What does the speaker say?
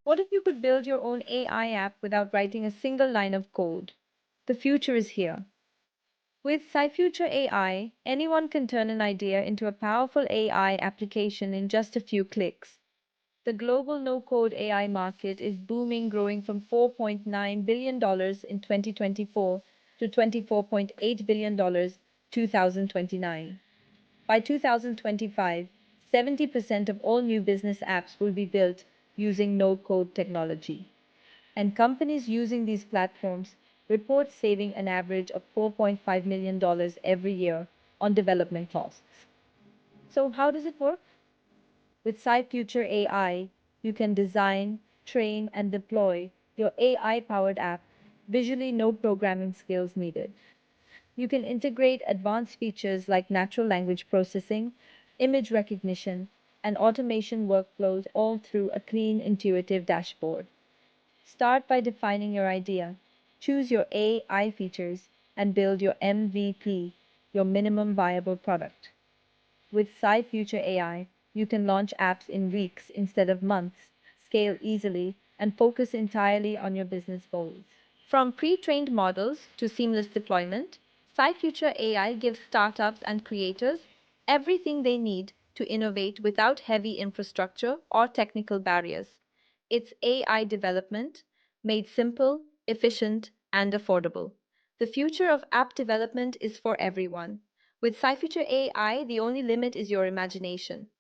What if you could build your own AI app without writing a single line of code? The future is here. With Cyfuture AI, anyone can turn an idea into a powerful AI application in just a few clicks. The global no-code AI market is booming, growing from $4.9 billion in 2024 to $24.8 billion 2029. By 2025, 70% of all new business apps will be built using no-code technology. And companies using these platforms report saving an average of $4.5 million every year on development costs. So how does it work? With Cyfuture AI, you can design, train, and deploy your AI-powered app, visually no programming skills needed. You can integrate advanced features like natural language processing, image recognition, and automation workflows all through a clean, intuitive dashboard. Start by defining your idea, choose your AI features, and build your MVP, your minimum viable product. With Cyfuture AI, you can launch apps in weeks instead of months, scale easily, and focus entirely on your business goals. From pre-trained models to seamless deployment, Cyfuture AI gives startups and creators everything they need to innovate without heavy infrastructure or technical barriers. It's AI development made simple, efficient, and affordable. The future of app development is for everyone. With Cyfuture AI, the only limit is your imagination.